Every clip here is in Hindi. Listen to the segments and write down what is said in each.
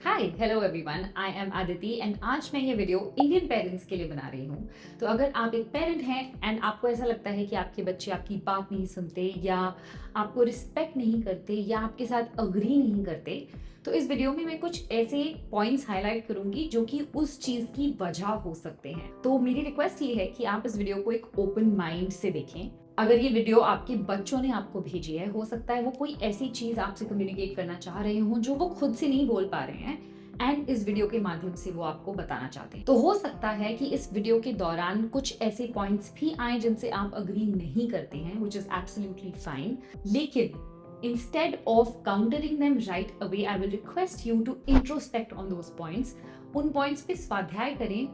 Hi hello everyone, I am Aditi and आज मैं ये वीडियो इंडियन पेरेंट्स के लिए बना रही हूँ। तो अगर आप एक पेरेंट हैं एंड आपको ऐसा लगता है कि आपके बच्चे आपकी बात नहीं सुनते या आपको रिस्पेक्ट नहीं करते या आपके साथ अग्री नहीं करते, तो इस वीडियो में मैं कुछ ऐसे पॉइंट्स हाईलाइट करूंगी जो कि उस चीज की वजह हो सकते हैं। तो मेरी रिक्वेस्ट ये है कि आप इस वीडियो को एक ओपन माइंड से देखें। अगर ये वीडियो आपके बच्चों ने आपको भेजी है, हो सकता है वो कोई ऐसी चीज आपसे कम्युनिकेट करना चाह रहे हो जो वो खुद से नहीं बोल पा रहे हैं एंड इस वीडियो के माध्यम से वो आपको बताना चाहते हैं। तो हो सकता है कि इस वीडियो के दौरान कुछ ऐसे पॉइंट्स भी आए जिनसे आप अग्री नहीं करते हैं, which is absolutely fine। लेकिन instead of countering them right away, I will request you to introspect on those points। उन पॉइंट्स पे स्वाध्याय करें,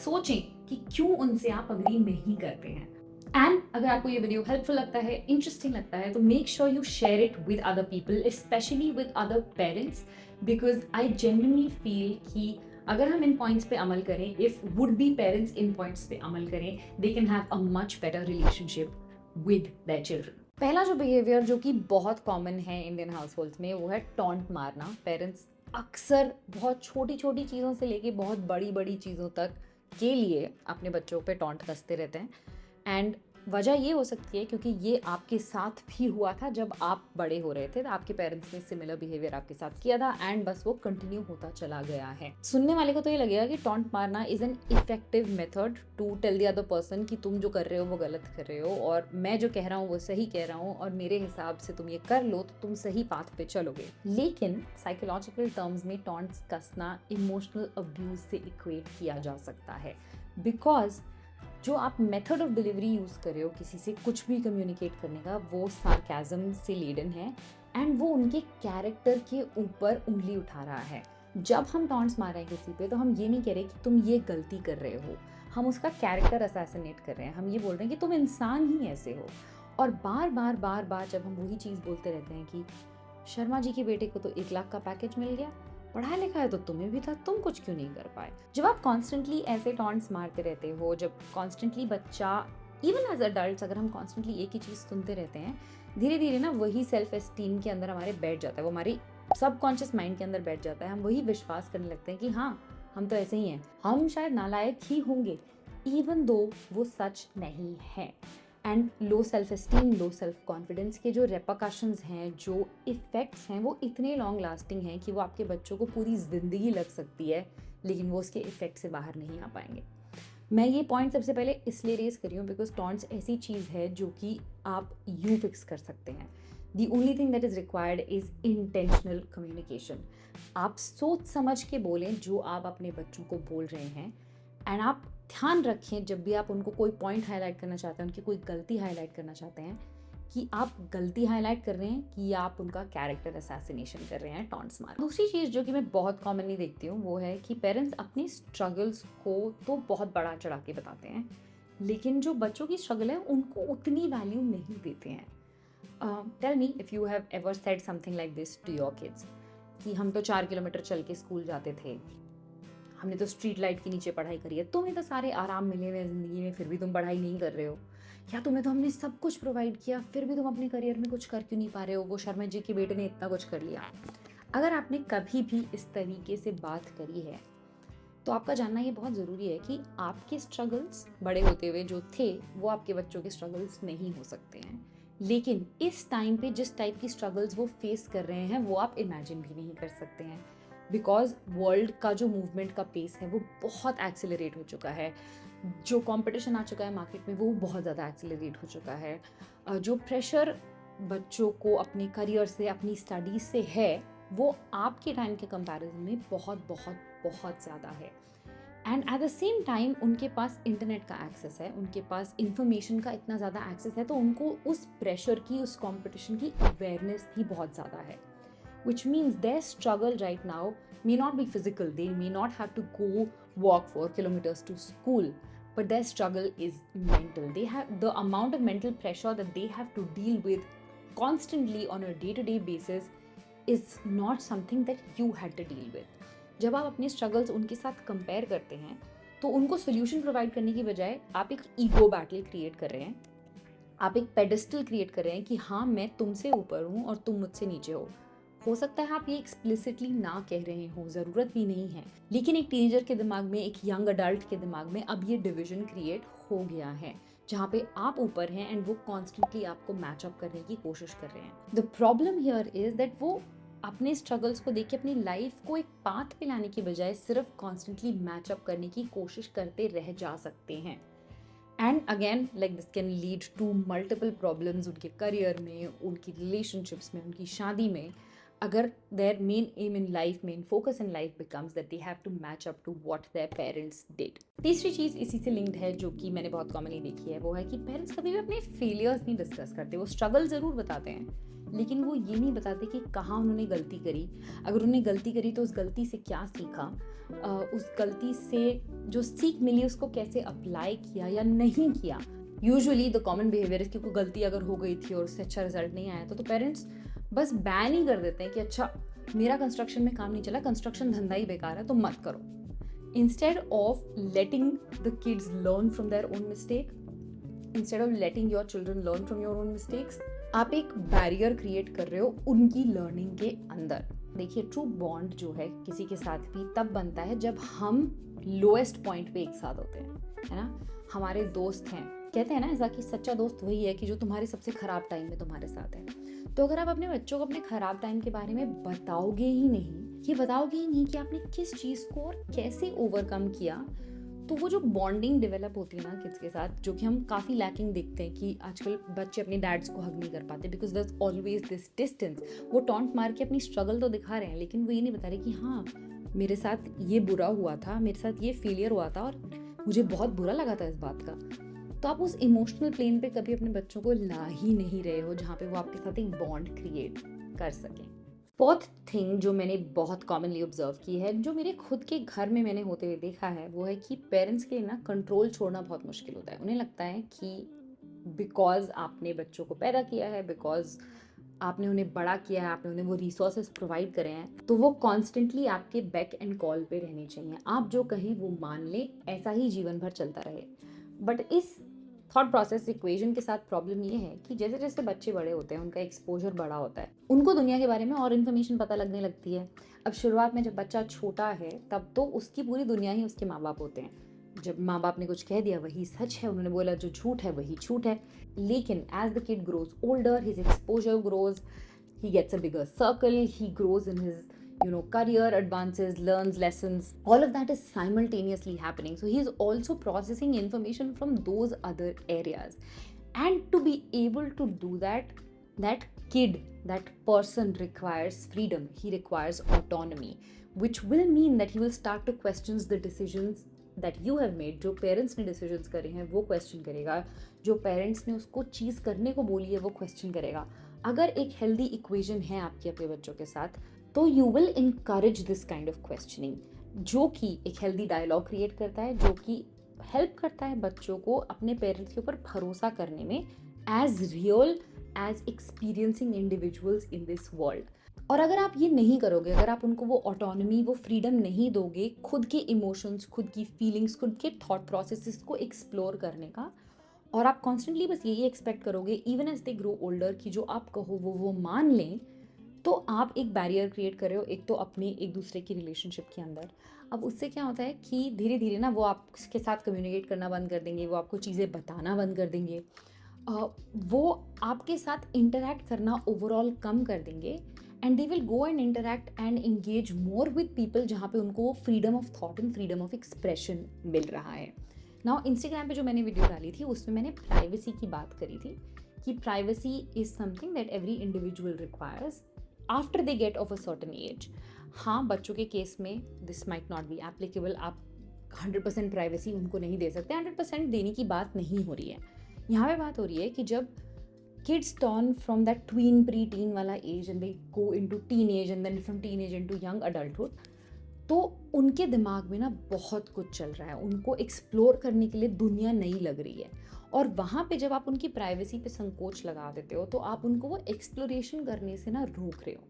सोचें कि क्यों उनसे आप अग्री नहीं करते हैं। एंड अगर आपको ये वीडियो हेल्पफुल लगता है, इंटरेस्टिंग लगता है, तो make sure you share it with other people, specially with other parents, because I genuinely feel कि अगर हम इन पॉइंट्स पे अमल करें, if would be parents in points पे अमल करें, they can have a much better relationship with their children. पहला जो बिहेवियर जो कि बहुत कॉमन है इंडियन हाउस होल्ड्स में, वो है टॉन्ट मारना। पेरेंट्स अक्सर बहुत छोटी छोटी चीज़ों से लेके बहुत बड़ी बड़ी चीज़ों तक के लिए अपने बच्चों पे टॉन्ट कसते रहते हैं। एंड वजह ये हो सकती है क्योंकि ये आपके साथ भी हुआ था जब आप बड़े हो रहे थे, तो आपके पेरेंट्स ने सिमिलर बिहेवियर आपके साथ किया था एंड बस वो कंटिन्यू होता चला गया है। सुनने वाले को तो ये लगेगा कि टॉन्ट मारना is an effective method to tell the other person कि तुम जो कर रहे हो वो गलत कर रहे हो और मैं जो कह रहा हूँ वो सही कह रहा हूँ और मेरे हिसाब से तुम ये कर लो तो तुम सही पाथ पे चलोगे। लेकिन साइकोलॉजिकल टर्म्स में टॉन्ट्स कसना इमोशनल अब्यूज से इक्वेट किया जा सकता है, बिकॉज जो आप मेथड ऑफ डिलीवरी यूज़ कर रहे हो किसी से कुछ भी कम्युनिकेट करने का, वो सार्केज़म से लेडन है एंड वो उनके कैरेक्टर के ऊपर उंगली उठा रहा है। जब हम टॉन्ट्स मार रहे हैं किसी पे, तो हम ये नहीं कह रहे कि तुम ये गलती कर रहे हो, हम उसका कैरेक्टर असैसिनेट कर रहे हैं। हम ये बोल रहे हैं कि तुम इंसान ही ऐसे हो। और बार बार बार बार जब हम वही चीज़ बोलते रहते हैं कि शर्मा जी के बेटे को तो 1 लाख का पैकेज मिल गया, पढ़ा लिखा है तो तुम्हें भी था, तुम कुछ क्यों नहीं कर पाए। जब आप कॉन्स्टेंटली ऐसे टॉन्ट्स मारते रहते हो, जब कॉन्स्टेंटली बच्चा, इवन एज अडल्ट, अगर हम कॉन्स्टेंटली एक ही चीज़ सुनते रहते हैं, धीरे धीरे ना वही सेल्फ एस्टीम के अंदर हमारे बैठ जाता है, वो हमारी सबकॉन्शियस माइंड के अंदर बैठ जाता है। हम वही विश्वास करने लगते हैं कि हाँ, हम तो ऐसे ही हैं, हम शायद नालायक ही होंगे, इवन दो वो सच नहीं है। And low self esteem, low self confidence के जो रेपरकशंस हैं, जो इफ़ेक्ट्स हैं, वो इतने लॉन्ग लास्टिंग हैं कि वो आपके बच्चों को पूरी ज़िंदगी लग सकती है, लेकिन वो उसके इफ़ेक्ट से बाहर नहीं आ पाएंगे। मैं ये पॉइंट सबसे पहले इसलिए रेज करी हूँ बिकॉज टॉन्ट्स ऐसी चीज़ है जो कि आप यूँ फिक्स कर सकते हैं। The only thing that is required is intentional communication. आप सोच समझ के बोलें जो आप अपने बच्चों को बोल रहे हैं, एंड आप ध्यान रखें जब भी आप उनको कोई पॉइंट हाईलाइट करना चाहते हैं, उनकी कोई गलती हाईलाइट करना चाहते हैं, कि आप गलती हाईलाइट कर रहे हैं कि आप उनका कैरेक्टर असैसिनेशन कर रहे हैं टॉन्ट्स मार। दूसरी चीज़ जो कि मैं बहुत कॉमनली देखती हूँ वो है कि पेरेंट्स अपनी स्ट्रगल्स को तो बहुत बड़ा चढ़ा के बताते हैं, लेकिन जो बच्चों की स्ट्रगल है उनको उतनी वैल्यू नहीं देते हैं। Tell me if you have ever said something like this to your kids कि हम तो 4 किलोमीटर चल के स्कूल जाते थे, हमने तो स्ट्रीट लाइट के नीचे पढ़ाई करी है, तुम्हें तो सारे आराम मिले हुए हैं ज़िंदगी में, फिर भी तुम पढ़ाई नहीं कर रहे हो, या तुम्हें तो हमने सब कुछ प्रोवाइड किया फिर भी तुम अपने करियर में कुछ कर क्यों नहीं पा रहे हो, वो शर्मा जी के बेटे ने इतना कुछ कर लिया। अगर आपने कभी भी इस तरीके से बात करी है तो आपका जानना ये बहुत ज़रूरी है कि आपके स्ट्रगल्स बड़े होते हुए जो थे वो आपके बच्चों के स्ट्रगल्स नहीं हो सकते हैं, लेकिन इस टाइम पे जिस टाइप की स्ट्रगल्स वो फेस कर रहे हैं वो आप इमेजिन भी नहीं कर सकते हैं, बिकॉज वर्ल्ड का जो मूवमेंट का पेस है वो बहुत एक्सेलरेट हो चुका है, जो कंपटीशन आ चुका है मार्केट में वो बहुत ज़्यादा एक्सेलरेट हो चुका है, जो प्रेशर बच्चों को अपने करियर से, अपनी स्टडीज से है, वो आपके टाइम के कंपैरिजन में बहुत बहुत बहुत ज़्यादा है। And at the same time उनके पास इंटरनेट का एक्सेस है, उनके पास इंफॉर्मेशन का इतना ज़्यादा एक्सेस है, तो उनको उस प्रेशर की, उस कंपटीशन की अवेयरनेस भी बहुत ज़्यादा है, which means their struggle right now may not be physical. They may not have to go walk 4 kilometers to school, but their struggle is mental. They have the amount of mental pressure that they have to deal with constantly on a day-to-day basis is not something that you had to deal with. जब आप अपने struggles उनके साथ compare करते हैं, तो उनको solution provide करने की बजाय आप एक ego battle create कर रहे हैं, आप एक pedestal create कर रहे हैं कि हाँ मैं तुमसे ऊपर हूँ और तुम मुझसे नीचे हो। हो सकता है आप ये एक्सप्लिसिटली ना कह रहे हो, ज़रूरत भी नहीं है, लेकिन एक टीनेजर के दिमाग में, एक यंग अडल्ट के दिमाग में अब ये डिविजन क्रिएट हो गया है, जहाँ पे आप ऊपर हैं एंड वो कॉन्स्टेंटली आपको मैच अप करने की कोशिश कर रहे हैं। The problem here is that वो अपने स्ट्रगल्स को देख के अपनी लाइफ को एक पाथ पे लाने की बजाय सिर्फ कॉन्स्टेंटली मैच अप करने की कोशिश करते रह जा सकते हैं। And again like this can lead to multiple problems उनके करियर में, उनकी रिलेशनशिप्स में, उनकी शादी में, अगर their main aim in life, main focus in life becomes that they have to match up to what their parents did. तीसरी चीज़ इसी से लिंक्ड है जो कि मैंने बहुत कॉमनली देखी है, वो है कि पेरेंट्स कभी भी अपने फेलियर्स नहीं डिस्कस करते। वो स्ट्रगल ज़रूर बताते हैं, लेकिन वो ये नहीं बताते कि कहाँ उन्होंने गलती करी, अगर उन्होंने गलती करी तो उस गलती से क्या सीखा, उस गलती से जो सीख मिली उसको कैसे अप्लाई किया या नहीं किया। Usually the common behaviour is कि कोई गलती अगर हो गई थी और उससे अच्छा रिजल्ट नहीं आया तो पेरेंट्स बस बैन ही कर देते हैं कि अच्छा मेरा कंस्ट्रक्शन में काम नहीं चला, कंस्ट्रक्शन धंधा ही बेकार है तो मत करो, instead of letting the kids learn from their own mistake, instead of letting your children learn from your own mistakes, आप एक बैरियर क्रिएट कर रहे हो उनकी लर्निंग के अंदर। देखिए, ट्रू बॉन्ड जो है किसी के साथ भी तब बनता है जब हम लोएस्ट पॉइंट पे एक साथ होते हैं, है ना। हमारे दोस्त हैं, कहते हैं ना ऐसा कि सच्चा दोस्त वही है कि जो तुम्हारे सबसे खराब टाइम में तुम्हारे साथ है। तो अगर आप अपने बच्चों को अपने खराब टाइम के बारे में बताओगे ही नहीं, कि आपने किस चीज़ को और कैसे ओवरकम किया, तो वो जो बॉन्डिंग डेवलप होती है ना किड्स के साथ, जो कि हम काफ़ी लैकिंग देखते हैं कि आजकल बच्चे अपने डैड्स को हग नहीं कर पाते because there is always this distance. वो टॉन्ट मार के अपनी स्ट्रगल तो दिखा रहे हैं, लेकिन वो ये नहीं बता रहे कि हाँ मेरे साथ ये बुरा हुआ था, मेरे साथ ये फेलियर हुआ था और मुझे बहुत बुरा लगा था इस बात का। तो आप उस इमोशनल प्लेन पे कभी अपने बच्चों को ला ही नहीं रहे हो जहाँ पे वो आपके साथ एक बॉन्ड क्रिएट कर सकें। फोर्थ थिंग जो मैंने बहुत कॉमनली ऑब्जर्व की है, जो मेरे खुद के घर में मैंने होते हुए देखा है, वो है कि पेरेंट्स के लिए ना कंट्रोल छोड़ना बहुत मुश्किल होता है। उन्हें लगता है कि बिकॉज आपने बच्चों को पैदा किया है, बिकॉज आपने उन्हें बड़ा किया है, आपने उन्हें वो रिसोर्सेज प्रोवाइड करे हैं, तो वो कॉन्स्टेंटली आपके बैक एंड कॉल पे रहने चाहिए। आप जो कहें वो मान लें, ऐसा ही जीवन भर चलता रहे। बट इस थॉट प्रोसेस इक्वेशन के साथ प्रॉब्लम ये है कि जैसे जैसे बच्चे बड़े होते हैं, उनका एक्सपोजर बड़ा होता है, उनको दुनिया के बारे में और इन्फॉर्मेशन पता लगने लगती है। अब शुरुआत में जब बच्चा छोटा है तब तो उसकी पूरी दुनिया ही उसके माँ बाप होते हैं। जब माँ बाप ने कुछ कह दिया वही सच है, उन्होंने बोला जो झूठ है वही झूठ है। लेकिन as the kid grows older, his exposure grows, he gets a bigger circle, he grows in his career advances, learns lessons, all of that is simultaneously happening. So he is also processing information from those other areas, and to be able to do that, that kid, that person requires freedom, he requires autonomy, which will mean that he will start to question the decisions that you have made. जो पेरेंट्स ने डिसीजंस करे हैं वो क्वेश्चन करेगा, जो पेरेंट्स ने उसको चीज़ करने को बोली है वो क्वेश्चन करेगा। अगर एक हेल्दी इक्वेशन है आपके अपने बच्चों के साथ, तो you will encourage this kind of questioning, जो कि एक हेल्दी डायलॉग क्रिएट करता है, जो कि हेल्प करता है बच्चों को अपने पेरेंट्स के ऊपर भरोसा करने में, as real as experiencing individuals in this world. और अगर आप ये नहीं करोगे, अगर आप उनको वो ऑटोनॉमी, वो फ्रीडम नहीं दोगे खुद के इमोशंस, खुद की फीलिंग्स, खुद के थॉट प्रोसेसेस को एक्सप्लोर करने का, और आप कॉन्स्टेंटली बस यही एक्सपेक्ट करोगे even as they grow older कि जो आप कहो वो मान लें, तो आप एक बैरियर क्रिएट कर रहे हो, एक तो अपने एक दूसरे की रिलेशनशिप के अंदर। अब उससे क्या होता है कि धीरे धीरे ना वो आपके साथ कम्युनिकेट करना बंद कर देंगे, वो आपको चीज़ें बताना बंद कर देंगे, वो आपके साथ इंटरैक्ट करना ओवरऑल कम कर देंगे, and they will go and interact and engage more with people जहाँ पे उनको freedom of thought and freedom of expression मिल रहा है। नाउ इंस्टाग्राम पे जो मैंने वीडियो डाली थी उसमें मैंने प्राइवेसी की बात करी थी कि privacy is something that every individual requires after they get of a certain age. हाँ, बच्चों के केस में this might not be applicable, आप 100% प्राइवेसी उनको नहीं दे सकते, 100% देने की बात नहीं हो रही है। यहाँ पे बात हो रही है कि जब kids turn from that tween pre-teen वाला age and they go into teenage and then from teenage into young adulthood, तो उनके दिमाग में ना बहुत कुछ चल रहा है, उनको एक्सप्लोर करने के लिए दुनिया नई लग रही है, और वहाँ पे जब आप उनकी प्राइवेसी पे संकोच लगा देते हो तो आप उनको वो एक्सप्लोरेशन करने से ना रोक रहे हो।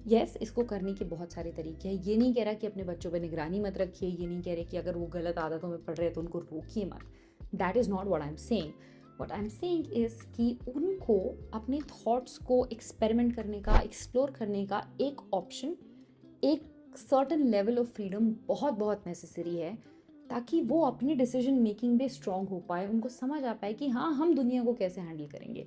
यस, इसको करने के बहुत सारे तरीके हैं, ये नहीं कह रहा कि अपने बच्चों पे निगरानी मत रखिए, ये नहीं कह रहे कि अगर वो गलत आदतों में पढ़ रहे हैं तो उनको रोकिए मत, that is not what I am saying. What I am saying is कि उनको अपने थॉट्स को एक्सपेरिमेंट करने का, एक्सप्लोर करने का एक ऑप्शन, एक सर्टन लेवल ऑफ फ्रीडम बहुत बहुत नेसेसरी है, ताकि वो अपनी डिसीजन मेकिंग में स्ट्रांग हो पाए, उनको समझ आ पाए कि हाँ, हम दुनिया को कैसे हैंडल करेंगे।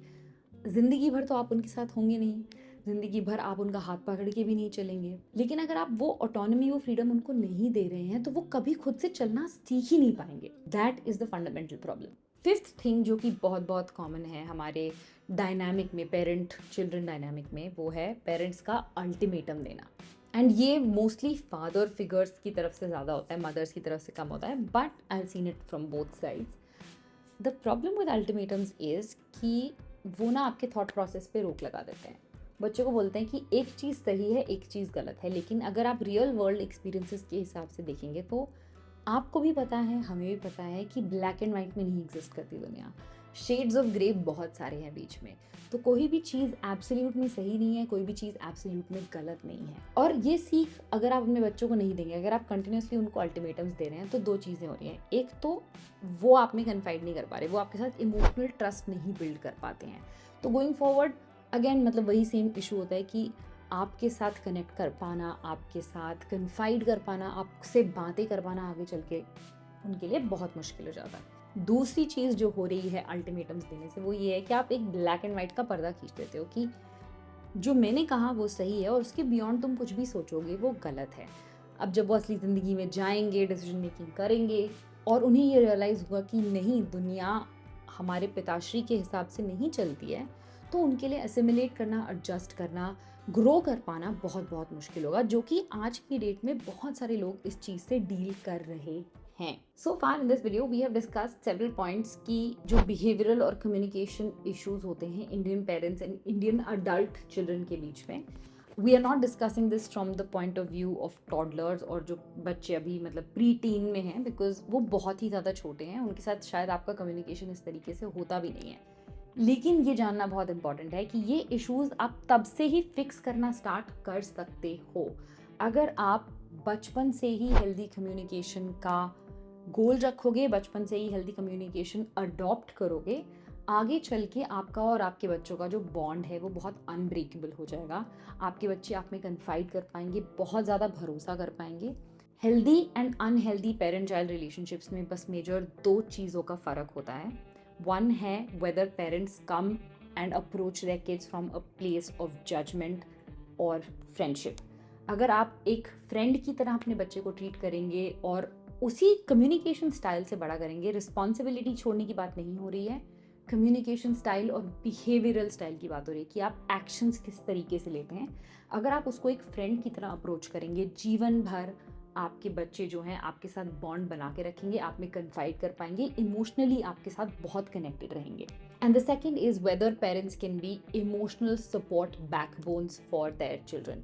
ज़िंदगी भर तो आप उनके साथ होंगे नहीं, ज़िंदगी भर आप उनका हाथ पकड़ के भी नहीं चलेंगे, लेकिन अगर आप वो ऑटोनॉमी, वो फ्रीडम उनको नहीं दे रहे हैं तो वो कभी खुद से चलना सीख ही नहीं पाएंगे। That is the fundamental problem. Fifth thing जो कि बहुत बहुत कॉमन है हमारे डायनामिक में, पेरेंट चिल्ड्रन डायनामिक में, वो है पेरेंट्स का अल्टीमेटम देना। एंड ये मोस्टली फादर फिगर्स की तरफ से ज़्यादा होता है, मदर्स की तरफ से कम होता है, but I have seen it from both sides. The problem with ultimatums is कि वो ना आपके थॉट प्रोसेस पे रोक लगा देते हैं। बच्चों को बोलते हैं कि एक चीज़ सही है, एक चीज़ गलत है, लेकिन अगर आप रियल वर्ल्ड एक्सपीरियंसेस के हिसाब से देखेंगे तो आपको भी पता है, हमें भी पता है कि ब्लैक एंड वाइट में नहीं एग्जिस्ट करती दुनिया। शेड्स ऑफ ग्रे बहुत सारे हैं बीच में। तो कोई भी चीज़ एब्सोल्यूट में सही नहीं है, कोई भी चीज़ एब्सोल्यूट में गलत नहीं है। और ये सीख अगर आप अपने बच्चों को नहीं देंगे, अगर आप कंटिन्यूसली उनको अल्टीमेटम्स दे रहे हैं, तो दो चीज़ें हो रही हैं। एक तो वो आप में कन्फाइड नहीं कर पा रहे, वो आपके साथ इमोशनल ट्रस्ट नहीं बिल्ड कर पाते हैं। तो गोइंग फॉरवर्ड अगेन मतलब वही सेम इशू होता है कि आपके साथ कनेक्ट कर पाना, आपके साथ कन्फाइड कर पाना, आपसे बातें कर पाना आगे चल के उनके लिए बहुत मुश्किल हो जाता है। दूसरी चीज़ जो हो रही है अल्टीमेटम्स देने से, वो ये है कि आप एक ब्लैक एंड वाइट का पर्दा खींच देते हो कि जो मैंने कहा वो सही है और उसके बियॉन्ड तुम कुछ भी सोचोगे वो गलत है। अब जब वो असली ज़िंदगी में जाएंगे, डिसीजन मेकिंग करेंगे और उन्हें ये रियलाइज़ हुआ कि नहीं, दुनिया हमारे पिताश्री के हिसाब से नहीं चलती है, तो उनके लिए असिमिलेट करना, एडजस्ट करना, ग्रो कर पाना बहुत बहुत मुश्किल होगा, जो कि आज की डेट में बहुत सारे लोग इस चीज़ से डील कर रहे हैं। So far in this video we have discussed several points की जो बिहेवियरल और कम्युनिकेशन इश्यूज होते हैं Indian parents and Indian adult children के बीच में। We are not discussing this from the point of view of toddlers और जो बच्चे अभी मतलब प्री टीन में हैं, बिकॉज वो बहुत ही ज़्यादा छोटे हैं, उनके साथ शायद आपका कम्युनिकेशन इस तरीके से होता भी नहीं है। लेकिन ये जानना बहुत इंपॉर्टेंट है कि ये इश्यूज आप तब से ही फिक्स करना स्टार्ट कर सकते हो अगर आप बचपन से ही हेल्दी कम्युनिकेशन का गोल रखोगे, बचपन से ही हेल्दी कम्युनिकेशन अडॉप्ट करोगे। आगे चल के आपका और आपके बच्चों का जो बॉन्ड है वो बहुत अनब्रेकेबल हो जाएगा। आपके बच्चे आप में कन्फाइड कर पाएंगे, बहुत ज़्यादा भरोसा कर पाएंगे। Healthy and unhealthy parent child relationships में बस मेजर दो चीज़ों का फ़र्क होता है। वन है whether parents come and approach their kids from a place of judgment और friendship। अगर आप एक फ्रेंड की तरह अपने बच्चे को ट्रीट करेंगे और उसी कम्युनिकेशन स्टाइल से बड़ा करेंगे, रिस्पॉन्सिबिलिटी छोड़ने की बात नहीं हो रही है, कम्युनिकेशन स्टाइल और बिहेवियरल स्टाइल की बात हो रही है कि आप एक्शंस किस तरीके से लेते हैं। अगर आप उसको एक फ्रेंड की तरह अप्रोच करेंगे, जीवन भर आपके बच्चे जो हैं आपके साथ बॉन्ड बना के रखेंगे, आप में कन्फाइड कर पाएंगे, इमोशनली आपके साथ बहुत कनेक्टेड रहेंगे। And the second is whether parents can be emotional support backbones for their children.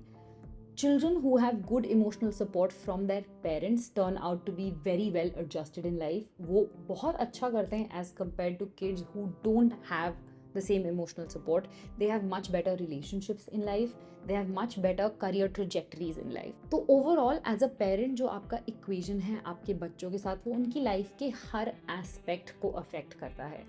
Children who have good emotional support from their parents turn out to be very well adjusted in life. वो बहुत अच्छा करते हैं as compared to kids who don't have the same emotional support. They have much better relationships in life. They have much better career trajectories in life. तो overall as a parent जो आपका equation है आपके बच्चों के साथ, वो उनकी life के हर aspect को affect करता है।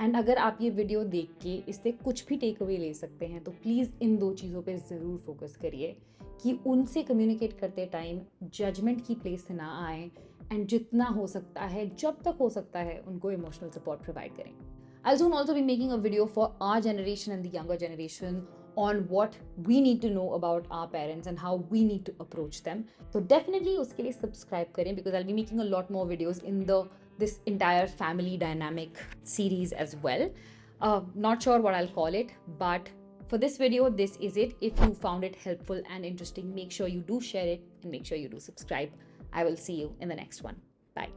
एंड अगर आप ये वीडियो देख के इससे कुछ भी टेक अवे ले सकते हैं तो प्लीज़ इन दो चीज़ों पे ज़रूर फोकस करिए कि उनसे कम्युनिकेट करते टाइम जजमेंट की प्लेस से ना आए, एंड जितना हो सकता है, जब तक हो सकता है, उनको इमोशनल सपोर्ट प्रोवाइड करें। I'll soon also be making a video for our generation and the younger generation on what we need to know about our parents and how we need to approach them. So definitely उसके लिए subscribe करें because I'll be making a lot more videos in this entire family dynamic series as well. Not sure what I'll call it, but for this video, this is it. If you found it helpful and interesting, make sure you do share it and make sure you do subscribe. I will see you in the next one. Bye.